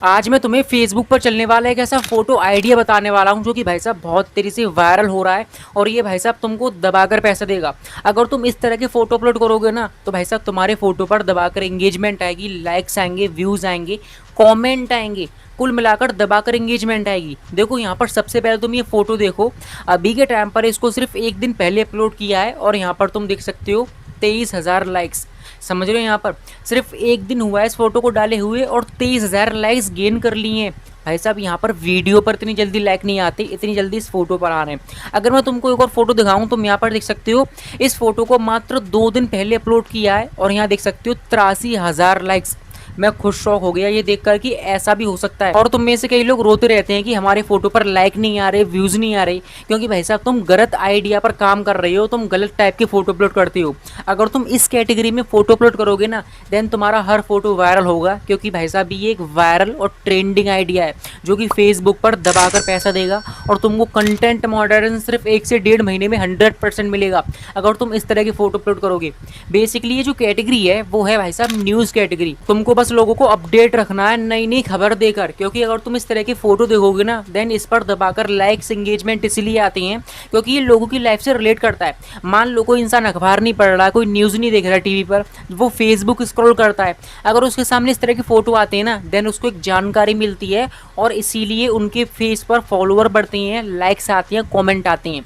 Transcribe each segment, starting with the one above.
आज मैं तुम्हें फेसबुक पर चलने वाला एक ऐसा फोटो आइडिया बताने वाला हूँ जो कि भाई साहब बहुत तेजी से वायरल हो रहा है। और ये भाई साहब तुमको दबाकर पैसा देगा। अगर तुम इस तरह के फोटो अपलोड करोगे ना तो भाई साहब तुम्हारे फोटो पर दबाकर एंगेजमेंट आएगी, लाइक्स आएंगे, व्यूज आएंगे, कमेंट आएंगे, कुल मिलाकर दबाकर एंगेजमेंट आएगी। देखो यहाँ पर सबसे पहले तुम ये फोटो देखो। अभी के टाइम पर इसको सिर्फ एक दिन पहले अपलोड किया है और यहाँ पर तुम देख सकते हो 23,000 लाइक्स। समझ रहे हो, यहाँ पर सिर्फ एक दिन हुआ है इस फोटो को डाले हुए और 23,000 लाइक्स गेन कर लिए हैं। भाई साहब यहाँ पर वीडियो पर इतनी जल्दी लाइक नहीं आते, इतनी जल्दी इस फोटो पर आ रहे हैं। अगर मैं तुमको एक और फोटो दिखाऊं तुम यहाँ पर देख सकते हो इस फोटो को मात्र 2 दिन पहले अपलोड किया है और यहाँ देख सकते हो 83,000 लाइक्स। मैं खुद शौक हो गया ये देखकर कि ऐसा भी हो सकता है। और तुम में से कई लोग रोते रहते हैं कि हमारे फोटो पर लाइक नहीं आ रहे, व्यूज नहीं आ रहे, क्योंकि भाई साहब तुम गलत आइडिया पर काम कर रहे हो, तुम गलत टाइप के फोटो अपलोड करते हो। अगर तुम इस कैटेगरी में फोटो अपलोड करोगे ना देन तुम्हारा हर फोटो वायरल होगा, क्योंकि भाई साहब ये एक वायरल और ट्रेंडिंग आइडिया है जो कि फेसबुक पर दबाकर पैसा देगा और तुमको कंटेंट मॉडरेशन सिर्फ 1 से 1.5 महीने में 100% मिलेगा अगर तुम इस तरह की फोटो अपलोड करोगे। बेसिकली ये जो कैटेगरी है वो है भाई साहब न्यूज़ कैटेगरी। तुमको बस लोगों को अपडेट रखना है नई नई खबर देकर, क्योंकि अगर तुम इस तरह की फोटो देखोगे ना देन इस पर दबाकर लाइक्स एंगेजमेंट इसलिए आती हैं क्योंकि ये लोगों की लाइफ से रिलेट करता है। मान लो कोई इंसान अखबार नहीं पढ़ रहा, कोई न्यूज़ नहीं देख रहा टीवी पर, वो फेसबुक स्क्रॉल करता है, अगर उसके सामने इस तरह की फोटो आते हैं ना देन उसको एक जानकारी मिलती है और इसीलिए उनके फेस पर फॉलोअर बढ़ते हैं, लाइक्स आती हैं, कॉमेंट आते हैं।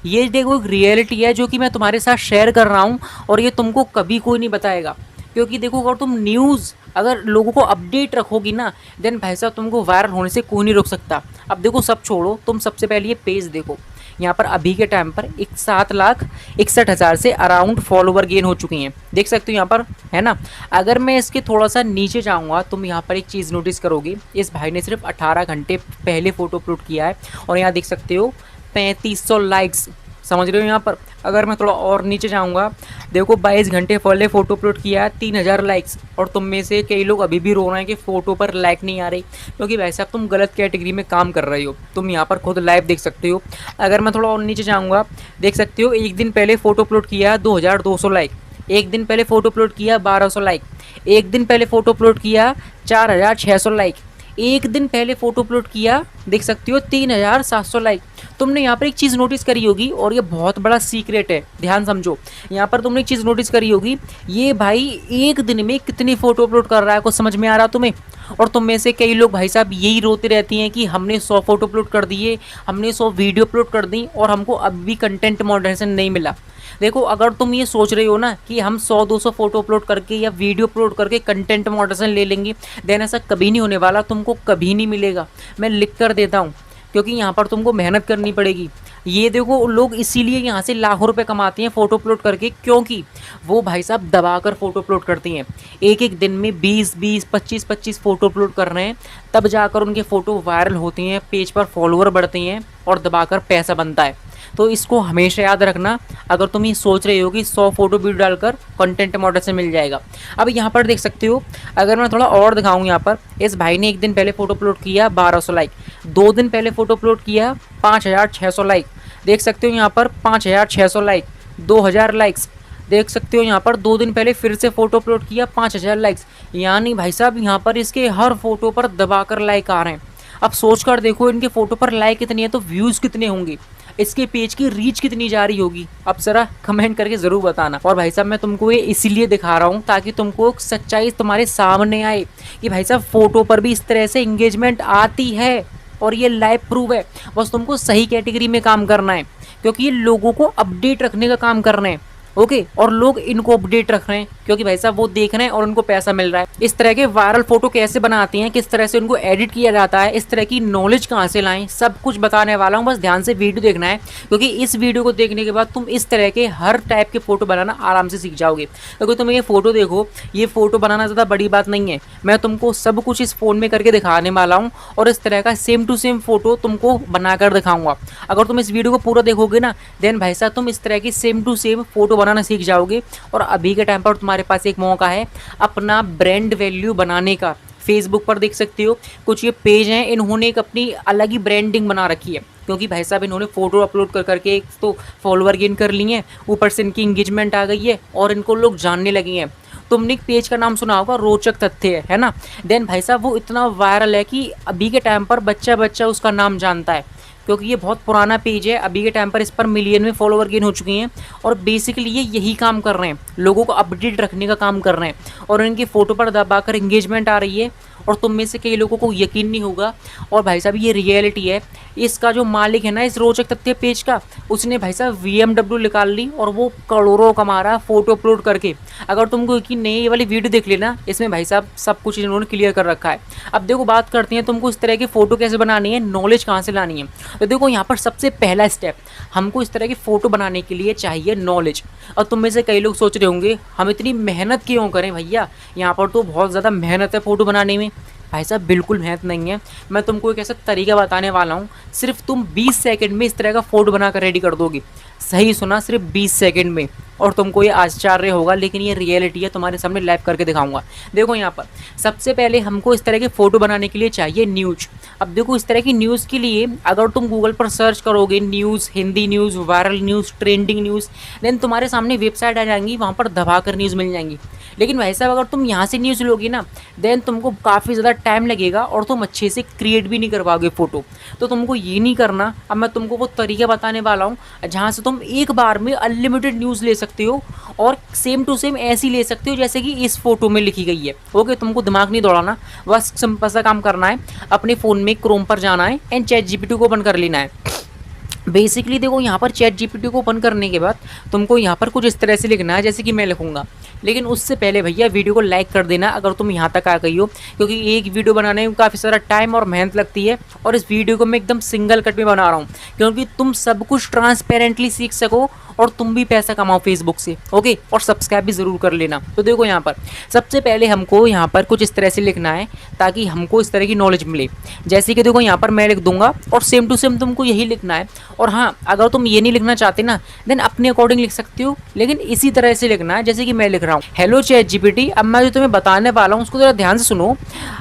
ये देखो एक रियलिटी है जो कि मैं तुम्हारे साथ शेयर कर रहा हूँ और ये तुमको कभी कोई नहीं बताएगा। क्योंकि देखो अगर तुम न्यूज़ अगर लोगों को अपडेट रखोगी ना देन भाई साहब तुमको वायरल होने से कोई नहीं रोक सकता। अब देखो सब छोड़ो, तुम सबसे पहले ये पेज देखो। यहाँ पर अभी के टाइम पर 7,61,000 से अराउंड फॉलोवर गेन हो चुकी हैं, देख सकते हो यहाँ पर, है ना। अगर मैं इसके थोड़ा सा नीचे जाऊँगा तुम यहाँ पर एक चीज़ नोटिस करोगे, इस भाई ने सिर्फ 18 घंटे पहले फ़ोटो अपलोड किया है और यहाँ देख सकते हो 3500 लाइक्स। समझ रहे हो यहाँ पर। अगर मैं थोड़ा और नीचे जाऊँगा देखो 22 घंटे पहले फ़ोटो अपलोड किया है 3,000 लाइक्स। और तुम में से कई लोग अभी भी रो रहे हैं कि फ़ोटो पर लाइक नहीं आ रही, क्योंकि भाई साहब तुम गलत कैटेगरी में काम कर रहे हो। तुम यहाँ पर खुद लाइव देख सकते हो। अगर मैं थोड़ा और नीचे जाऊँगा देख सकते हो एक दिन पहले फ़ोटो अपलोड किया 2,200 लाइक, एक दिन पहले फ़ोटो अपलोड किया 1,200 लाइक, एक दिन पहले फ़ोटो अपलोड किया 4,600 लाइक, एक दिन पहले फ़ोटो अपलोड किया देख सकते हो 3,700 लाइक। तुमने यहाँ पर एक चीज़ नोटिस करी होगी और ये बहुत बड़ा सीक्रेट है, ध्यान समझो। यहाँ पर तुमने एक चीज़ नोटिस करी होगी, ये भाई एक दिन में कितनी फ़ोटो अपलोड कर रहा है, कुछ समझ में आ रहा तुम्हें। और तुम में से कई लोग भाई साहब यही रोते रहती हैं कि हमने 100 फोटो अपलोड कर दिए, हमने 100 वीडियो अपलोड कर दी और हमको अब भी कंटेंट मॉडरेशन नहीं मिला। देखो अगर तुम ये सोच रहे हो ना कि हम 100-200 फोटो अपलोड करके या वीडियो अपलोड करके कंटेंट मॉडरेशन ले लेंगे देन ऐसा कभी नहीं होने वाला, तुमको कभी नहीं मिलेगा। मैं लिख कर देता हूँ, क्योंकि यहाँ पर तुमको मेहनत करनी पड़ेगी। ये देखो लोग इसीलिए यहाँ से लाखों रुपए कमाते हैं फ़ोटो अपलोड करके, क्योंकि वो भाई साहब दबाकर फ़ोटो अपलोड करते हैं। एक एक दिन में 20-20, 25-25 फ़ोटो अपलोड कर रहे हैं, तब जाकर उनके फ़ोटो वायरल होते हैं, पेज पर फॉलोअर बढ़ते हैं और दबाकर पैसा बनता है। तो इसको हमेशा याद रखना अगर तुम ये सोच रहे हो कि 100 फोटो वीडियो डालकर कंटेंट मॉडरेशन मिल जाएगा। अब यहाँ पर देख सकते हो, अगर मैं थोड़ा और दिखाऊँ, यहाँ पर इस भाई ने एक दिन पहले फ़ोटो अपलोड किया 1,200 लाइक, 2 दिन पहले फ़ोटो अपलोड किया 5,600 लाइक, देख सकते हो यहाँ पर 5,600 लाइक, 2,000 लाइक्स, देख सकते हो यहाँ पर 2 दिन पहले फिर से फ़ोटो अपलोड किया 5,000 लाइक्स। यानी भाई साहब यहाँ पर इसके हर फोटो पर दबाकर लाइक आ रहे हैं। अब सोच कर देखो इनके फ़ोटो पर लाइक कितनी है तो व्यूज़ कितने होंगे, इसके पेज की रीच कितनी जा रही होगी। अब जरा कमेंट करके ज़रूर बताना। और भाई साहब मैं तुमको ये इसीलिए दिखा रहा हूँ ताकि तुमको सच्चाई तुम्हारे सामने आए कि भाई साहब फ़ोटो पर भी इस तरह से इंगेजमेंट आती है और ये लाइव प्रूफ है। बस तुमको सही कैटेगरी में काम करना है, क्योंकि ये लोगों को अपडेट रखने का काम कर रहे हैं। ओके, और लोग इनको अपडेट रख रहे हैं क्योंकि भाई साहब वो देख रहे हैं और उनको पैसा मिल रहा है। इस तरह के वायरल फोटो कैसे बनाते हैं, किस तरह से उनको एडिट किया जाता है, इस तरह की नॉलेज कहाँ से लाएं, सब कुछ बताने वाला हूँ। बस ध्यान से वीडियो देखना है, क्योंकि इस वीडियो को देखने के बाद तुम इस तरह के हर टाइप के फोटो बनाना आराम से सीख जाओगे। क्योंकि तुम ये फोटो देखो, ये फोटो बनाना ज़्यादा बड़ी बात नहीं है, मैं तुमको सब कुछ इस फ़ोन में करके दिखाने वाला हूँ और इस तरह का सेम टू सेम फोटो तुमको बनाकर दिखाऊंगा। अगर तुम इस वीडियो को पूरा देखोगे ना देन भाई साहब तुम इस तरह की सेम टू सेम फोटो बनाना सीख जाओगे। और अभी के टाइम पर तुम्हारे पास एक मौका है अपना ब्रांड वैल्यू बनाने का। फेसबुक पर देख सकते हो कुछ ये पेज हैं, इन्होंने एक अपनी अलग ही ब्रांडिंग बना रखी है, क्योंकि भाई साहब इन्होंने फ़ोटो अपलोड कर करके एक तो फॉलोअर गेन कर लिए हैं, ऊपर से इनकी इंगेजमेंट आ गई है और इनको लोग जानने लगे हैं। तुमने एक पेज का नाम सुना होगा, रोचक तथ्य, है ना। देन भाई साहब वो इतना वायरल है कि अभी के टाइम पर बच्चा बच्चा उसका नाम जानता है, क्योंकि ये बहुत पुराना पेज है। अभी के टाइम पर इस पर मिलियन में फॉलोवर गेन हो चुके हैं, और बेसिकली ये यही काम कर रहे हैं, लोगों को अपडेट रखने का काम कर रहे हैं, और इनकी फ़ोटो पर दबाकर इंगेजमेंट आ रही है, और तुम में से कई लोगों को यकीन नहीं होगा। और भाई साहब ये रियलिटी है। इसका जो मालिक है ना इस रोचक तथ्य पेज का, उसने भाई साहब BMW निकाल ली, और वो करोड़ों कमा रहा है फ़ोटो अपलोड करके। अगर तुमको यकीन नहीं, ये वाली वीडियो देख लेना, इसमें भाई साहब सब कुछ इन्होंने क्लियर कर रखा है। अब देखो बात करते हैं तुमको इस तरह की फ़ोटो कैसे बनानी है, नॉलेज कहाँ से लानी है। तो देखो यहाँ पर सबसे पहला स्टेप, हमको इस तरह की फ़ोटो बनाने के लिए चाहिए नॉलेज। और तुम में से कई लोग सोच रहे होंगे हम इतनी मेहनत क्यों करें भैया, यहाँ पर तो बहुत ज़्यादा मेहनत है फ़ोटो बनाने में। भाई साहब बिल्कुल मेहनत नहीं है, मैं तुमको एक ऐसा तरीका बताने वाला हूँ, सिर्फ तुम 20 सेकंड में इस तरह का फ़ोटो बनाकर रेडी कर दोगे। सही सुना, सिर्फ 20 सेकंड में। और तुमको ये आश्चर्य होगा, लेकिन ये रियलिटी है, तुम्हारे सामने लाइव करके दिखाऊंगा। देखो यहाँ पर सबसे पहले हमको इस तरह के फ़ोटो बनाने के लिए चाहिए न्यूज़। अब देखो इस तरह की न्यूज़ के लिए अगर तुम गूगल पर सर्च करोगे news, Hindi news, viral news, trending news, then तुम्हारे सामने वेबसाइट आ जाएंगी, वहाँ पर दबाकर न्यूज़ मिल जाएंगी। लेकिन भाई साहब अगर तुम यहाँ से न्यूज़ लोगे ना, देन तुमको काफ़ी ज़्यादा टाइम लगेगा, और तुम अच्छे से क्रिएट भी नहीं कर पाओगे फ़ोटो। तो तुमको ये नहीं करना। अब मैं तुमको वो तरीका बताने वाला हूँ जहाँ से तुम एक बार में अनलिमिटेड न्यूज़ ले सकते हो, और सेम टू सेम ऐसी ले सकते हो जैसे कि इस फोटो में लिखी गई है। ओके, तुमको दिमाग नहीं दौड़ाना, बस सिंपल सा काम करना है, अपने फ़ोन में क्रोम पर जाना है एंड ChatGPT को ओपन कर लेना है। बेसिकली देखो यहाँ पर ChatGPT को ओपन करने के बाद तुमको यहाँ पर कुछ इस तरह से लिखना है जैसे कि मैं लिखूँगा। लेकिन उससे पहले भैया वीडियो को लाइक कर देना अगर तुम यहाँ तक आ गई हो, क्योंकि एक वीडियो बनाने में काफ़ी सारा टाइम और मेहनत लगती है, और इस वीडियो को मैं एकदम सिंगल कट में बना रहा हूँ क्योंकि तुम सब कुछ ट्रांसपेरेंटली सीख सको और तुम भी पैसा कमाओ फेसबुक से। ओके, और सब्सक्राइब भी ज़रूर कर लेना। तो देखो यहाँ पर सबसे पहले हमको यहाँ पर कुछ इस तरह से लिखना है ताकि हमको इस तरह की नॉलेज मिले। जैसे कि देखो यहाँ पर मैं लिख दूंगा और सेम टू सेम तुमको यही लिखना है। और हाँ, अगर तुम ये नहीं लिखना चाहते ना, देन अपने अकॉर्डिंग लिख सकते हो, लेकिन इसी तरह से लिखना है जैसे कि मैं लिख रहा हूँ। हेलो ChatGPT, अब मैं जो तुम्हें बताने वाला हूँ उसको ज़रा ध्यान से सुनो।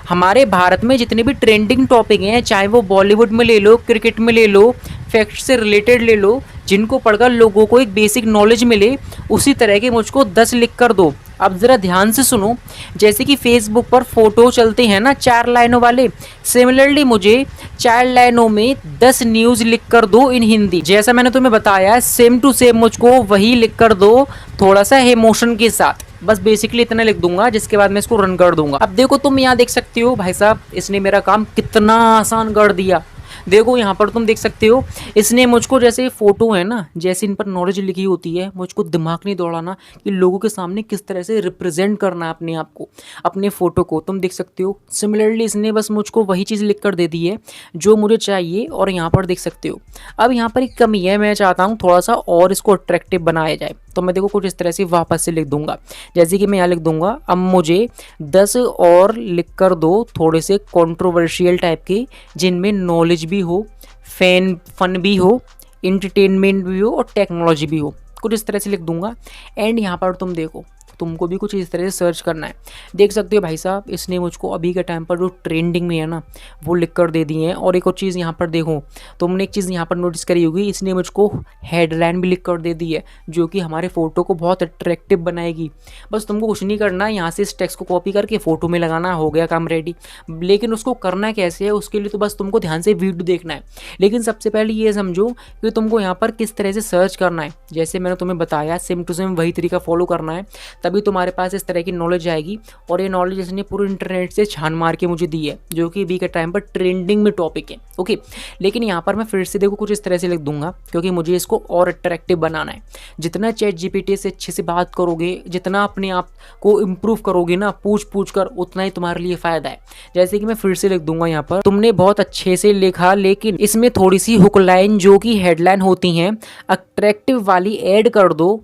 हमारे भारत में जितने भी ट्रेंडिंग टॉपिक हैं, चाहे वो बॉलीवुड में ले लो, क्रिकेट में ले लो, फैक्ट से रिलेटेड ले लो, जिनको पढ़कर लोगों को एक बेसिक नॉलेज मिले, उसी तरह के मुझको 10 लिख कर दो। अब ज़रा ध्यान से सुनो। जैसे कि फेसबुक पर फोटो चलते हैं ना 4 लाइनों वाले, सिमिलरली मुझे 4 लाइनों में 10 न्यूज़ लिख कर दो इन हिंदी। जैसा मैंने तुम्हें बताया सेम टू सेम मुझको वही लिख कर दो, थोड़ा सा इमोशन के साथ। बस बेसिकली इतना लिख दूंगा, जिसके बाद मैं इसको रन कर दूंगा। अब देखो तुम यहाँ देख सकते हो भाई साहब, इसने मेरा काम कितना आसान कर दिया। देखो यहाँ पर तुम देख सकते हो, इसने मुझको जैसे फ़ोटो है ना, जैसे इन पर नॉलेज लिखी होती है, मुझको दिमाग नहीं दौड़ाना कि लोगों के सामने किस तरह से रिप्रेजेंट करना है अपने आप को, अपने फ़ोटो को। तुम देख सकते हो सिमिलरली इसने बस मुझको वही चीज़ लिख कर दे दी है जो मुझे चाहिए। और यहाँ पर देख सकते हो अब यहाँ पर एक कमी है, मैं चाहता हूँ थोड़ा सा और इसको अट्रैक्टिव बनाया जाए। तो मैं देखो कुछ इस तरह से वापस से लिख दूंगा, जैसे कि मैं यहाँ लिख दूंगा, अब मुझे 10 और लिख कर दो थोड़े से कंट्रोवर्शियल टाइप के, जिनमें नॉलेज भी हो, फन भी हो, इंटरटेनमेंट भी हो और टेक्नोलॉजी भी हो। कुछ इस तरह से लिख दूंगा। एंड यहाँ पर तुम देखो, तुमको भी कुछ इस तरह से सर्च करना है। देख सकते हो भाई साहब, इसने मुझको अभी के टाइम पर जो ट्रेंडिंग में है ना वो लिख कर दे दिए हैं। और एक और चीज़ यहाँ पर देखो, तुमने एक चीज़ यहाँ पर नोटिस करी होगी, इसने मुझको हेडलाइन भी लिख कर दे दी है, जो कि हमारे फ़ोटो को बहुत अट्रैक्टिव बनाएगी। बस तुमको कुछ नहीं करना, यहाँ से इस टेक्स्ट को कॉपी करके फ़ोटो में लगाना, हो गया काम रेडी। लेकिन उसको करना कैसे है, उसके लिए तो बस तुमको ध्यान से वीडियो देखना है। लेकिन सबसे पहले ये समझो कि तुमको यहाँ पर किस तरह से सर्च करना है। जैसे मैंने तुम्हें बताया सेम टू सेम वही तरीका फॉलो करना है, तभी तुम्हारे पास इस तरह की नॉलेज आएगी। और ये नॉलेज इसने पूरे इंटरनेट से छान मार के मुझे दी है, जो कि अभी के टाइम पर ट्रेंडिंग में टॉपिक है। ओके, लेकिन यहाँ पर मैं फिर से देखो कुछ इस तरह से लिख दूंगा, क्योंकि मुझे इसको और अट्रैक्टिव बनाना है। जितना ChatGPT से अच्छे से बात करोगे, जितना अपने आप को इम्प्रूव करोगे ना पूछ कर, उतना ही तुम्हारे लिए फ़ायदा है। जैसे कि मैं फिर से लिख दूंगा, यहाँ पर तुमने बहुत अच्छे से लिखा, लेकिन इसमें थोड़ी सी हुक लाइन जो कि हेडलाइन होती हैं अट्रैक्टिव वाली ऐड कर दो,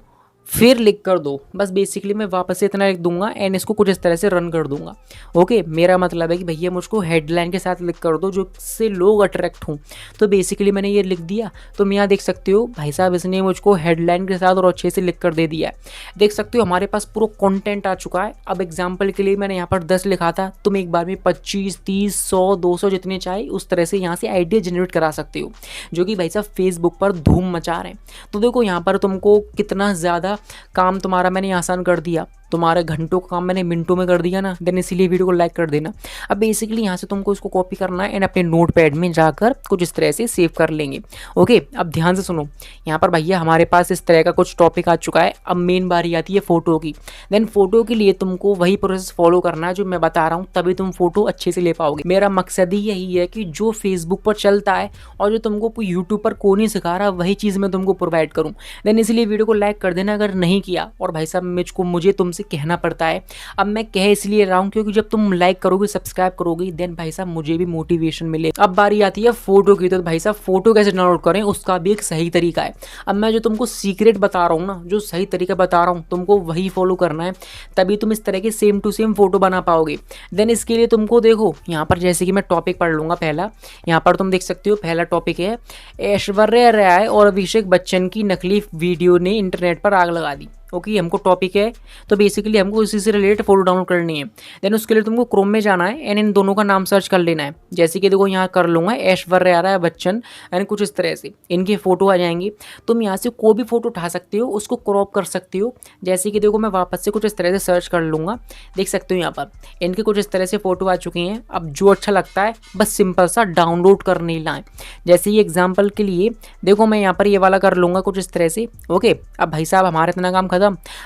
फिर लिख कर दो। बस बेसिकली मैं वापस से इतना लिख दूंगा एंड इसको कुछ इस तरह से रन कर दूंगा। ओके, मेरा मतलब है कि भैया मुझको हेडलाइन के साथ लिख कर दो जो से लोग अट्रैक्ट हों। तो बेसिकली मैंने ये लिख दिया। तुम यहाँ देख सकते हो भाई साहब, इसने मुझको हेडलाइन के साथ और अच्छे से लिख कर दे दिया है। देख सकते हो हमारे पास पूरा कॉन्टेंट आ चुका है। अब एग्जाम्पल के लिए मैंने यहाँ पर 10 लिखा था, तुम एक बार में 25, 30, 100, 200 जितने चाहे उस तरह से यहाँ से आइडिया जनरेट करा सकते हो, जो कि भाई साहब फेसबुक पर धूम मचा रहे हैं। तो देखो यहाँ पर तुमको कितना ज़्यादा काम तुम्हारा मैंने आसान कर दिया। तुम्हारे घंटों का काम मैंने मिनटों में कर दिया ना, देन इसीलिए वीडियो को लाइक कर देना। अब बेसिकली यहाँ से तुमको इसको कॉपी करना है एंड अपने नोट पैड में जाकर कुछ इस तरह से सेव कर लेंगे। ओके, अब ध्यान से सुनो, यहाँ पर भैया हमारे पास इस तरह का कुछ टॉपिक आ चुका है। अब मेन बारी आती है फोटो की। देन फोटो के लिए तुमको वही प्रोसेस फॉलो करना है जो मैं बता रहा हूँ, तभी तुम फोटो अच्छे से ले पाओगे। मेरा मकसद ही यही है कि जो फेसबुक पर चलता है और जो तुमको यूट्यूब पर कोई नहीं सिखा रहा, वही चीज़ मैं तुमको प्रोवाइड करूँ। देन इसलिए वीडियो को लाइक कर देना अगर नहीं किया। और भाई साहब मुझे तुमसे कहना पड़ता है, अब मैं कह इसलिए रहा हूँ क्योंकि जब तुम लाइक करोगे, सब्सक्राइब करोगे, देन भाई साहब मुझे भी मोटिवेशन मिले। अब बारी आती है फोटो की। तो भाई साहब फोटो कैसे डाउनलोड करें उसका भी एक सही तरीका है। अब मैं जो तुमको सीक्रेट बता रहा हूँ ना, जो सही तरीका बता रहा हूँ, तुमको वही फॉलो करना है, तभी तुम इस तरह के सेम टू सेम फोटो बना पाओगे। देन इसके लिए तुमको देखो यहाँ पर, जैसे कि मैं टॉपिक पढ़ लूँगा पहला। यहाँ पर तुम देख सकते हो पहला टॉपिक है, ऐश्वर्या राय और अभिषेक बच्चन की नकली वीडियो ने इंटरनेट पर आग लगा दी। ओके, हमको टॉपिक है तो बेसिकली हमको इसी से रिलेटेड फोटो डाउनलोड करनी है। देन उसके लिए तुमको क्रोम में जाना है एंड इन दोनों का नाम सर्च कर लेना है। जैसे कि देखो यहाँ कर लूँगा ऐश्वर्या राय बच्चन एंड कुछ इस तरह से इनके फोटो आ जाएंगी। तुम यहाँ से कोई भी फोटो उठा सकते हो, उसको क्रॉप कर सकते हो। जैसे कि देखो मैं वापस से कुछ इस तरह से सर्च कर लूँगा, देख सकते हो यहाँ पर इनके कुछ इस तरह से फोटो आ चुकी हैं। अब जो अच्छा लगता है बस सिंपल सा डाउनलोड करने लाएँ। जैसे ये एग्जाम्पल के लिए देखो मैं यहाँ पर ये वाला कर लूँगा कुछ इस तरह से। ओके, अब भाई साहब हमारा इतना काम खत्म।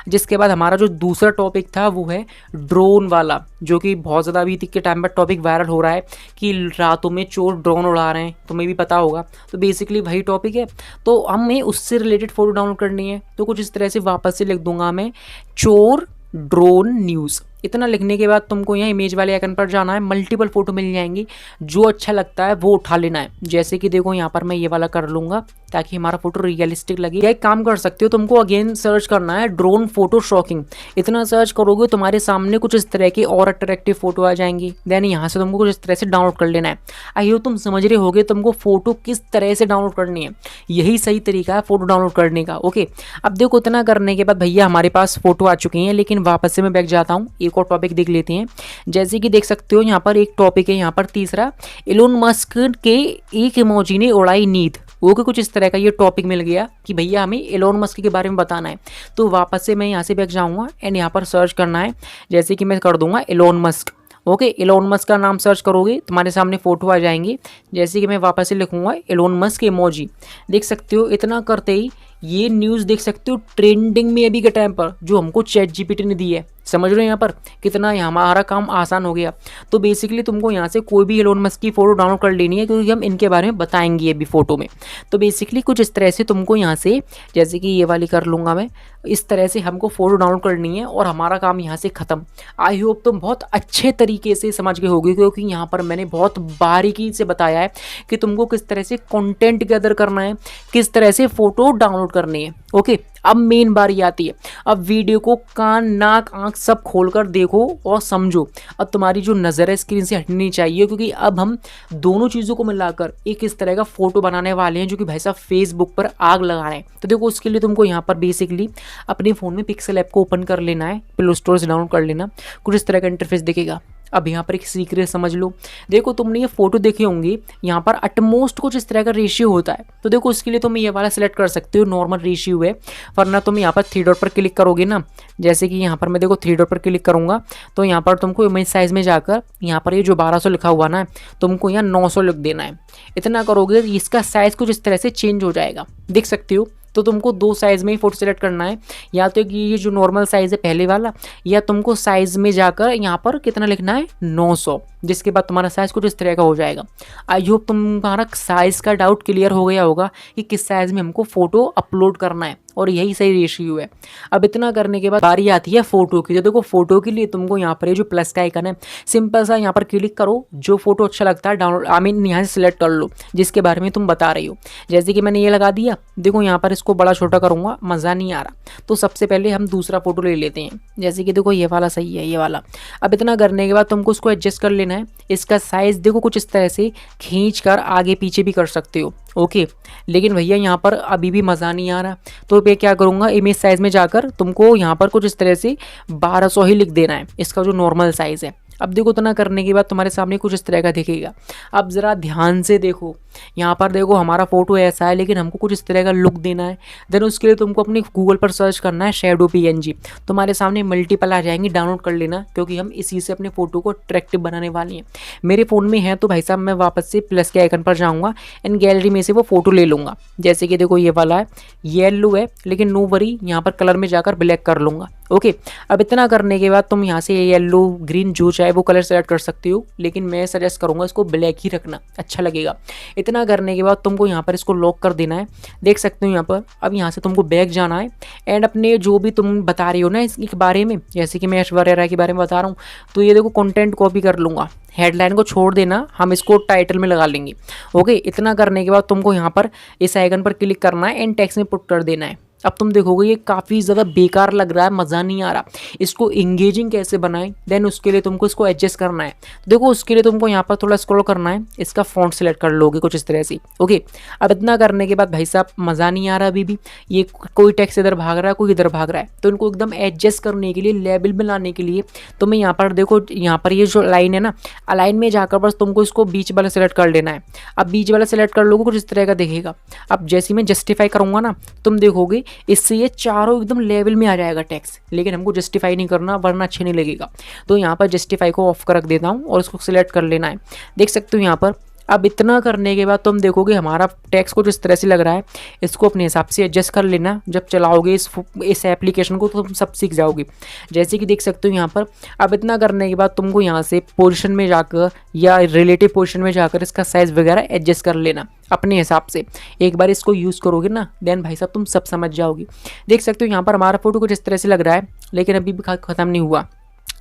जिसके बाद हमारा जो दूसरा टॉपिक था वो है ड्रोन वाला, जो कि बहुत ज़्यादा अभी के टाइम पर टॉपिक वायरल हो रहा है कि रातों में चोर ड्रोन उड़ा रहे हैं, तुम्हें भी पता होगा। तो बेसिकली वही टॉपिक है, तो हमें उससे रिलेटेड फोटो डाउनलोड करनी है। तो कुछ इस तरह से वापस से लिख दूंगा मैं, चोर ड्रोन न्यूज़। इतना लिखने के बाद तुमको यहाँ इमेज वाले आइकन पर जाना है, मल्टीपल फोटो मिल जाएंगी, जो अच्छा लगता है वो उठा लेना है। जैसे कि देखो यहाँ पर मैं ये वाला कर लूँगा ताकि हमारा फोटो रियलिस्टिक लगे। या एक काम कर सकते हो, तुमको अगेन सर्च करना है ड्रोन फोटो शॉकिंग। इतना सर्च करोगे तुम्हारे सामने कुछ इस तरह की और अट्रैक्टिव फोटो आ जाएंगी। देन यहाँ से तुमको कुछ इस तरह से डाउनलोड कर लेना है। आई होप तुम समझ रहे होगे तुमको फोटो किस तरह से डाउनलोड करनी है। यही सही तरीका है फोटो डाउनलोड करने का। ओके, अब देखो इतना करने के बाद भैया हमारे पास फोटो आ चुकी हैं, लेकिन वापस से मैं बैक जाता हूँ, एक और टॉपिक देख लेते हैं। जैसे कि देख सकते हो यहाँ पर एक टॉपिक है, यहाँ पर तीसरा, एलोन मस्क के एक इमोजी ने उड़ाई नींद। वो कुछ इस तरह का ये टॉपिक मिल गया कि भैया हमें एलोन मस्क के बारे में बताना है। तो वापस से मैं यहाँ से बैक जाऊँगा एंड यहाँ पर सर्च करना है। जैसे कि मैं कर दूंगा Elon Musk. Okay, Elon Musk का नाम सर्च करोगे तुम्हारे सामने फोटो आ जाएंगी। जैसे कि मैं वापस से लिखूंगा एलोन मस्क इमोजी, देख सकते हो इतना करते ही ये न्यूज़ देख सकते हो ट्रेंडिंग में अभी के टाइम पर, जो हमको चैट जीपीटी ने दी है। समझ रहे हो यहाँ पर कितना हमारा काम आसान हो गया। तो बेसिकली तुमको यहाँ से कोई भी एलोन मस्क की फ़ोटो डाउनलोड कर लेनी है, क्योंकि हम इनके बारे में बताएंगे अभी फ़ोटो में। तो बेसिकली कुछ इस तरह से तुमको यहाँ से, जैसे कि ये वाली कर लूँगा मैं, इस तरह से हमको फ़ोटो डाउनलोड करनी है और हमारा काम यहाँ से ख़त्म। आई होप तुम बहुत अच्छे तरीके से समझ गए होगे, क्योंकि यहाँ पर मैंने बहुत बारीकी से बताया है कि तुमको किस तरह से कंटेंट गैदर करना है, किस तरह से फ़ोटो डाउनलोड करनी है। ओके, अब मेन बारी आती है। अब वीडियो को कान नाक आंख सब खोलकर देखो और समझो। अब तुम्हारी जो नज़र है स्क्रीन से हटनी चाहिए, क्योंकि अब हम दोनों चीज़ों को मिलाकर एक इस तरह का फ़ोटो बनाने वाले हैं जो कि भाई साहब फेसबुक पर आग लगा रहे हैं। तो देखो उसके लिए तुमको यहाँ पर बेसिकली अपने फ़ोन में पिक्सल ऐप को ओपन कर लेना है, प्ले स्टोर से डाउनलोड कर लेना। कुछ इस तरह का इंटरफेस दिखेगा। अब यहाँ पर एक सीक्रेट समझ लो। देखो तुमने ये फोटो देखे होंगे, यहाँ पर अटमोस्ट कुछ इस तरह का रेशियो होता है। तो देखो उसके लिए तुम ये वाला सिलेक्ट कर सकते हो, नॉर्मल रेशियो है। वरना तुम यहाँ पर 3 डॉट पर क्लिक करोगे ना, जैसे कि यहाँ पर मैं देखो 3 डॉट पर क्लिक करूँगा, तो यहाँ पर तुमको इमेज साइज़ में जाकर यहाँ पर ये जो 1200 लिखा हुआ ना, तुमको यहाँ 900 लिख देना है। इतना करोगे इसका साइज़ कुछ इस तरह से चेंज हो जाएगा, देख सकते हो। तो तुमको 2 साइज़ में ही फ़ोटो सेलेक्ट करना है, या तो कि ये जो नॉर्मल साइज़ है पहले वाला, या तुमको साइज़ में जाकर यहाँ पर कितना लिखना है 900, जिसके बाद तुम्हारा साइज़ कुछ इस तरह का हो जाएगा। आई होप तुम्हारा साइज़ का डाउट क्लियर हो गया होगा कि किस साइज़ में हमको फ़ोटो अपलोड करना है, और यही सही रेशियो है। अब इतना करने के बाद बारी आती है फ़ोटो की। तो देखो फ़ोटो के लिए तुमको यहाँ पर ये जो प्लस का आइकन है, सिंपल सा यहाँ पर क्लिक करो, जो फोटो अच्छा लगता है डाउनलोड यहाँ से सिलेक्ट कर लो, जिसके बारे में तुम बता रही हो। जैसे कि मैंने ये लगा दिया, देखो यहाँ पर इसको बड़ा छोटा करूँगा, मज़ा नहीं आ रहा। तो सबसे पहले हम दूसरा फोटो ले लेते हैं। जैसे कि देखो ये वाला सही है, ये वाला। अब इतना करने के बाद तुमको उसको एडजस्ट कर लेना है। इसका साइज़ देखो कुछ इस तरह से खींच कर आगे पीछे भी कर सकते हो। ओके, लेकिन भैया यहाँ पर अभी भी मज़ा नहीं आ रहा, तो मैं क्या करूँगा, इमेज साइज़ में जाकर तुमको यहाँ पर कुछ इस तरह से 1200 ही लिख देना है, इसका जो नॉर्मल साइज़ है। अब देखो इतना करने के बाद तुम्हारे सामने कुछ इस तरह का दिखेगा। अब ज़रा ध्यान से देखो, यहाँ पर देखो हमारा फोटो ऐसा है लेकिन हमको कुछ इस तरह का लुक देना है। देन उसके लिए तुमको अपनी गूगल पर सर्च करना है शैडो PNG। तुम्हारे सामने मल्टीपल आ जाएंगी, डाउनलोड कर लेना, क्योंकि हम इसी से अपने फोटो को अट्रैक्टिव बनाने वाले हैं। मेरे फ़ोन में है तो भाई साहब मैं वापस से प्लस के आइकन पर जाऊँगा एंड गैलरी में से वो फोटो ले लूँगा। जैसे कि देखो ये वाला है, येलो है लेकिन नो वरी, यहाँ पर कलर में जाकर ब्लैक कर लूँगा। ओके, अब इतना करने के बाद तुम यहाँ से येलो ग्रीन जो चाहे वो कलर सेलेक्ट कर सकते हो, लेकिन मैं सजेस्ट करूँगा इसको ब्लैक ही रखना, अच्छा लगेगा। इतना करने के बाद तुमको यहाँ पर इसको लॉक कर देना है, देख सकते हो यहाँ पर। अब यहाँ से तुमको बैक जाना है एंड अपने जो भी तुम बता रही हो ना इसके बारे में, जैसे कि मैं ऐश्वर्या राय के बारे में बता रहा हूँ, तो ये देखो कंटेंट कॉपी कर लूँगा, हेडलाइन को छोड़ देना, हम इसको टाइटल में लगा लेंगे। ओके, इतना करने के बाद तुमको यहाँ पर इस आइकन पर क्लिक करना है एंड टेक्स्ट में पुट कर देना है। अब तुम देखोगे ये काफ़ी ज़्यादा बेकार लग रहा है, मज़ा नहीं आ रहा। इसको इंगेजिंग कैसे बनाएं, देन उसके लिए तुमको इसको एडजस्ट करना है। तो देखो उसके लिए तुमको यहाँ पर थोड़ा स्क्रॉल करना है, इसका फॉन्ट सेलेक्ट कर लोगे कुछ इस तरह से। ओके, अब इतना करने के बाद भाई साहब मज़ा नहीं आ रहा अभी भी, ये कोई टेक्स्ट इधर भाग रहा है कोई इधर भाग रहा है, तो इनको एकदम एडजस्ट करने के लिए, लेवल में लाने के लिए तुम्हें यहाँ पर देखो, यहाँ पर ये जो लाइन है ना, अलाइन में जाकर बस तुमको इसको बीच वाला सेलेक्ट कर लेना है। अब बीच वाला सेलेक्ट कर लोगे कुछ इस तरह का दिखेगा। अब जैसे मैं जस्टिफाई करूँगा ना, तुम देखोगे इससे ये चारों एकदम लेवल में आ जाएगा टेक्स्ट, लेकिन हमको जस्टिफाई नहीं करना वरना अच्छे नहीं लगेगा। तो यहाँ पर जस्टिफाई को ऑफ कर रख देता हूँ और इसको सिलेक्ट कर लेना है, देख सकते हो यहाँ पर। अब इतना करने के बाद तुम देखोगे हमारा टेक्स्ट कुछ इस तरह से लग रहा है, इसको अपने हिसाब से एडजस्ट कर लेना। जब चलाओगे इस एप्लीकेशन को तो तुम सब सीख जाओगे, जैसे कि देख सकते हो यहाँ पर। अब इतना करने के बाद तुमको यहाँ से पोजीशन में जाकर या रिलेटिव पोजीशन में जाकर इसका साइज़ वगैरह एडजस्ट कर लेना अपने हिसाब से। एक बार इसको यूज़ करोगे ना, देन भाई साहब तुम सब समझ जाओगे। देख सकते हो यहाँ पर हमारा फोटो कुछ इस तरह से लग रहा है, लेकिन अभी भी ख़त्म नहीं हुआ।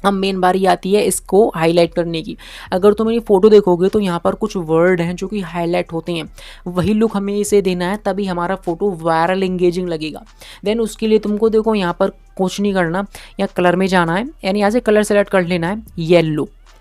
अब मेन बारी आती है इसको हाईलाइट करने की। अगर तुम मेरी फ़ोटो देखोगे तो यहाँ पर कुछ वर्ड हैं जो कि हाईलाइट होते हैं, वही लुक हमें इसे देना है, तभी हमारा फोटो वायरल एंगेजिंग लगेगा। देन उसके लिए तुमको देखो यहाँ पर कुछ नहीं करना, यहाँ कलर में जाना है यानी यहाँ से कलर सेलेक्ट कर लेना है,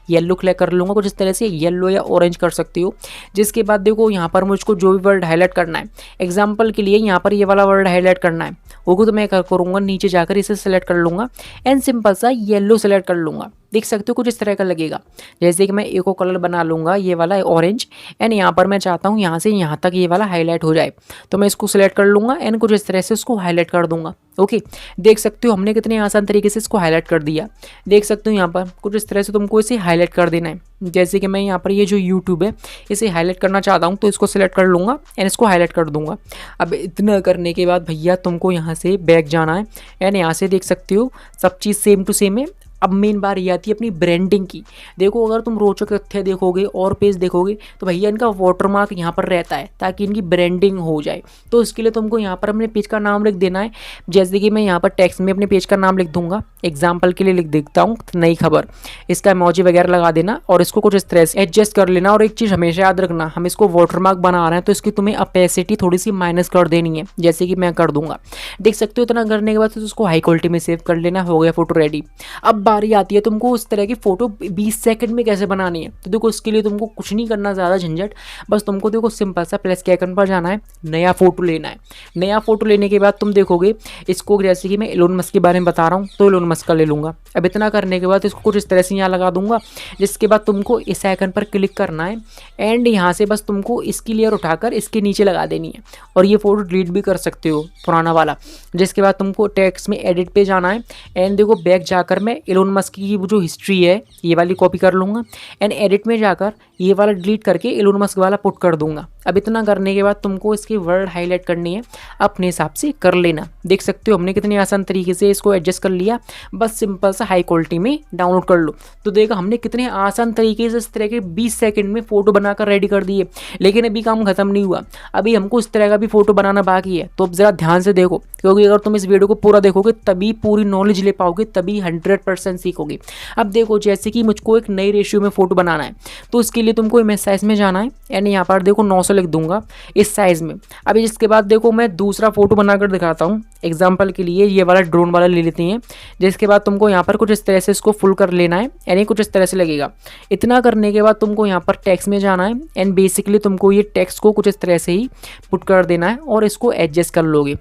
येलो क्लिक कर लूँगा कुछ इस तरह से, येलो या ऑरेंज कर सकती हो। जिसके बाद देखो यहाँ पर मुझको जो भी वर्ड हाईलाइट करना है, एग्जांपल के लिए यहाँ पर ये वाला वर्ड हाईलाइट करना है, वो तो मैं करूँगा नीचे जाकर इसे सेलेक्ट कर लूँगा एंड सिंपल सा येलो सेलेक्ट कर लूँगा। देख सकते हो कुछ इस तरह का लगेगा। जैसे कि मैं एक को कलर बना लूँगा ये वाला ऑरेंज एंड यहाँ पर मैं चाहता हूँ यहाँ से यहाँ तक ये वाला हाईलाइट हो जाए, तो मैं इसको सिलेक्ट कर लूँगा एंड कुछ इस तरह से उसको हाईलाइट कर दूँगा। ओके, देख सकते हो हमने कितने आसान तरीके से इसको हाईलाइट कर दिया। देख सकते हो यहाँ पर कुछ इस तरह से तुमको इसे हाईलाइट कर देना है। जैसे कि मैं यहाँ पर ये जो यूट्यूब है इसे हाईलाइट करना चाहता हूँ, तो इसको सिलेक्ट कर लूँगा एंड इसको हाईलाइट कर दूँगा। अब इतना करने के बाद भैया तुमको यहाँ से बैक जाना है एंड यहाँ से देख सकते हो सब चीज़ सेम टू सेम है। अब मेन बात ये आती है अपनी ब्रांडिंग की। देखो अगर तुम रोचक तथ्य देखोगे और पेज देखोगे तो भैया इनका वाटरमार्क यहाँ पर रहता है ताकि इनकी ब्रांडिंग हो जाए। तो उसके लिए तुमको यहाँ पर अपने पेज का नाम लिख देना है। जैसे कि मैं यहाँ पर टेक्स्ट में अपने पेज का नाम लिख दूंगा, एग्जाम्पल के लिए लिख देता हूँ नई खबर, इसका इमोजी वगैरह लगा देना और इसको कुछ इस तरह से एडजस्ट कर लेना। और एक चीज़ हमेशा याद रखना, हम इसको वाटरमार्क बना रहे हैं तो इसकी तुम्हें अपेसिटी थोड़ी सी माइनस कर देनी है, जैसे कि मैं कर दूंगा। देख सकते हो इतना करने के बाद तो उसको हाई क्वालिटी में सेव कर लेना, हो गया फोटो रेडी। अब बारी आती है तुमको उस तरह की फ़ोटो 20 सेकंड में कैसे बनानी है। तो देखो उसके लिए तुमको कुछ नहीं करना, ज़्यादा झंझट, बस तुमको देखो सिंपल सा प्लस के आइकन पर जाना है, नया फ़ोटो लेना है। नया फ़ोटो लेने के बाद तुम देखोगे इसको, जैसे कि मैं एलोन मस्क के बारे में बता रहा हूँ तो एलोन मस्क का ले लूँगा। अब इतना करने के बाद इसको कुछ इस तरह से यहाँ लगा दूंगा। जिसके बाद तुमको इस आइकन पर क्लिक करना है एंड यहाँ से बस तुमको इसकी लेयर उठाकर इसके नीचे लगा देनी है और ये फ़ोटो डिलीट भी कर सकते हो पुराना वाला। जिसके बाद तुमको टेक्स्ट में एडिट पे जाना है एंड देखो बैक जाकर मैं एलोन मस्क की वो जो हिस्ट्री है ये वाली कॉपी कर लूँगा एंड एडिट में जाकर ये वाला डिलीट करके एलोन मस्क वाला पुट कर दूंगा। अब इतना करने के बाद तुमको इसकी वर्ड हाईलाइट करनी है, अपने हिसाब से कर लेना। देख सकते हो हमने कितने आसान तरीके से इसको एडजस्ट कर लिया, बस सिंपल सा हाई क्वालिटी में डाउनलोड कर लो। तो देखा हमने कितने आसान तरीके से इस तरह के 20 सेकंड में फ़ोटो बनाकर रेडी कर दिए। लेकिन अभी काम खत्म नहीं हुआ, अभी हमको इस तरह का भी फ़ोटो बनाना बाकी है। तो अब ज़रा ध्यान से देखो, क्योंकि अगर तुम इस वीडियो को पूरा देखोगे तभी पूरी नॉलेज ले पाओगे, तभी 100% सीखोगे। अब देखो जैसे कि मुझको एक नई रेशियो में फ़ोटो बनाना है, तो उसके लिए तुमको इमेज साइज़ में जाना है एंड यहाँ पर देखो 900 लिख दूंगा इस साइज़ में। अभी इसके बाद देखो मैं दूसरा फोटो बनाकर दिखाता हूँ। एग्जाम्पल के लिए ये वाला ड्रोन वाला ले लेते हैं। जिसके बाद तुमको यहाँ पर कुछ इस तरह से इसको फुल कर लेना है, यानी कुछ इस तरह से लगेगा। इतना करने के बाद तुमको यहाँ पर टेक्स्ट में जाना है एंड बेसिकली तुमको ये टेक्स्ट को कुछ इस तरह से ही पुट कर देना है और इसको एडजस्ट कर लोगे।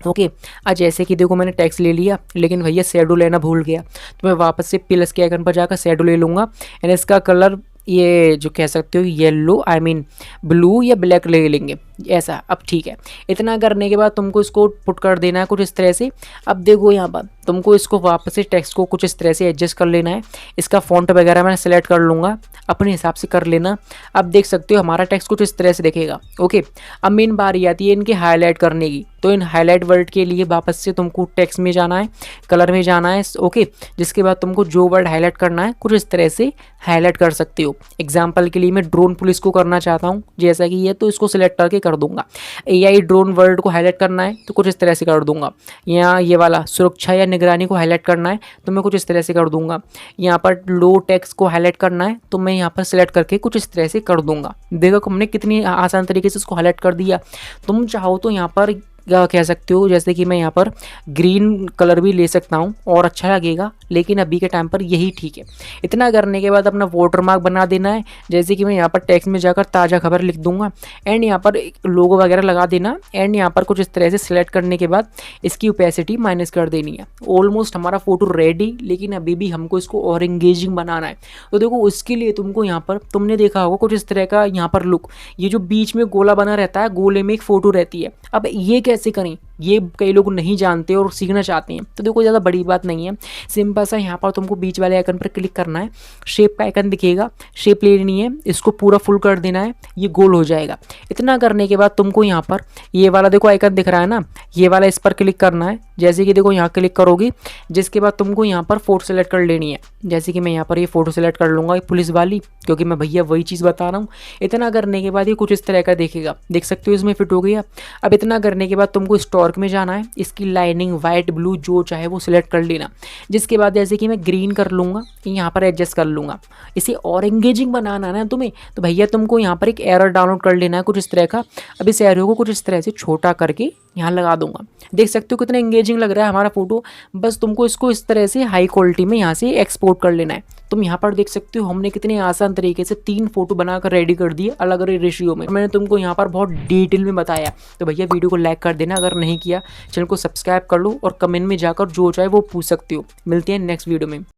ओके। आज जैसे कि देखो मैंने टैक्स ले लिया, लेकिन भैया शैडो लेना भूल गया, तो मैं वापस से प्लस के आइकन पर जाकर शैडो ले लूँगा एंड इसका कलर ये जो कह सकते हो येलो आई मीन ब्लू या ब्लैक ले लेंगे ऐसा। अब ठीक है, इतना करने के बाद तुमको इसको पुट कर देना है कुछ इस तरह से। अब देखो यहाँ पर तुमको इसको वापस से टेक्स्ट को कुछ इस तरह से एडजस्ट कर लेना है। इसका फॉन्ट वगैरह मैं सेलेक्ट कर लूँगा, अपने हिसाब से कर लेना। अब देख सकते हो हमारा टेक्स्ट कुछ इस तरह से दिखेगा। ओके, अब मेन बारी आती है इनके हाईलाइट करने की। तो इन हाईलाइट वर्ड के लिए वापस से तुमको टेक्स्ट में जाना है, कलर में जाना है। ओके, जिसके बाद तुमको जो वर्ड हाईलाइट करना है कुछ इस तरह से हाईलाइट कर सकते हो। एग्जाम्पल के लिए मैं ड्रोन पुलिस को करना चाहता हूँ जैसा कि ये, तो इसको सिलेक्ट करके कर दूंगा। एआई ड्रोन वर्ड को हाईलाइट करना है तो कुछ इस तरह से कर दूंगा। यहाँ ये वाला सुरक्षा या निगरानी को हाईलाइट करना है तो मैं कुछ इस तरह से कर दूंगा। यहाँ पर लो टेक्स्ट को हाईलाइट करना है तो मैं यहाँ पर सिलेक्ट करके कुछ इस तरह से कर दूंगा। देखो हमने कितनी आसान तरीके से इसको हाईलाइट कर दिया। तुम चाहो तो यहाँ पर क्या कह सकते हो, जैसे कि मैं यहाँ पर ग्रीन कलर भी ले सकता हूँ और अच्छा लगेगा, लेकिन अभी के टाइम पर यही ठीक है। इतना करने के बाद अपना वाटरमार्क बना देना है। जैसे कि मैं यहाँ पर टेक्स्ट में जाकर ताज़ा खबर लिख दूंगा एंड यहाँ पर लोगो वगैरह लगा देना एंड यहाँ पर कुछ इस तरह से सिलेक्ट करने के बाद इसकी ओपेसिटी माइनस कर देनी है। ऑलमोस्ट हमारा फोटो रेडी, लेकिन अभी भी हमको इसको और एंगेजिंग बनाना है। तो देखो उसके लिए तुमको यहाँ पर तुमने देखा होगा कुछ इस तरह का यहाँ पर लुक, ये जो बीच में गोला बना रहता है, गोले में एक फ़ोटो रहती है। अब ये कैसे करें ये कई लोग नहीं जानते और सीखना चाहते हैं। तो देखो ज़्यादा बड़ी बात नहीं है, सिंपल सा यहाँ पर तुमको बीच वाले आइकन पर क्लिक करना है, शेप का आइकन दिखेगा, शेप ले लेनी है, इसको पूरा फुल कर देना है, ये गोल हो जाएगा। इतना करने के बाद तुमको यहाँ पर ये वाला देखो आइकन दिख रहा है ना, ये वाला इस पर क्लिक करना है। जैसे कि देखो यहाँ क्लिक करोगे, जिसके बाद तुमको यहाँ पर फोटो सेलेक्ट कर लेनी है। जैसे कि मैं यहाँ पर ये फ़ोटो सेलेक्ट कर लूँगा, ये पुलिस वाली, क्योंकि मैं भैया वही चीज़ बता रहा हूँ। इतना करने के बाद ये कुछ इस तरह का देखेगा, देख सकते हो इसमें फिट हो गया। अब इतना करने के बाद तुमको स्टॉर्क में जाना है, इसकी लाइनिंग वाइट ब्लू जो चाहे वो सिलेक्ट कर लेना। जिसके बाद जैसे कि मैं ग्रीन कर लूँगा, यहाँ पर एडजस्ट कर लूँगा। इसे और एंगेजिंग बनाना है ना तुम्हें, तो भैया तुमको यहाँ पर एक एरर डाउनलोड कर लेना है कुछ इस तरह का। अब इस एरो को कुछ इस तरह से छोटा करके यहाँ लगा दूंगा। देख सकते हो कितना एंगेजिंग लग रहा है हमारा फोटो। बस तुमको इसको इस तरह से हाई क्वालिटी में यहाँ से एक्सपोर्ट कर लेना है। तुम यहाँ पर देख सकते हो हमने कितने आसान तरीके से 3 फोटो बनाकर रेडी कर दिए अलग अलग रेशियो में। मैंने तुमको यहाँ पर बहुत डिटेल में बताया। तो भैया वीडियो को लाइक कर देना, अगर नहीं किया चैनल को सब्सक्राइब कर लो और कमेंट में जाकर जो चाहे वो पूछ सकते हो। मिलते हैं नेक्स्ट वीडियो में।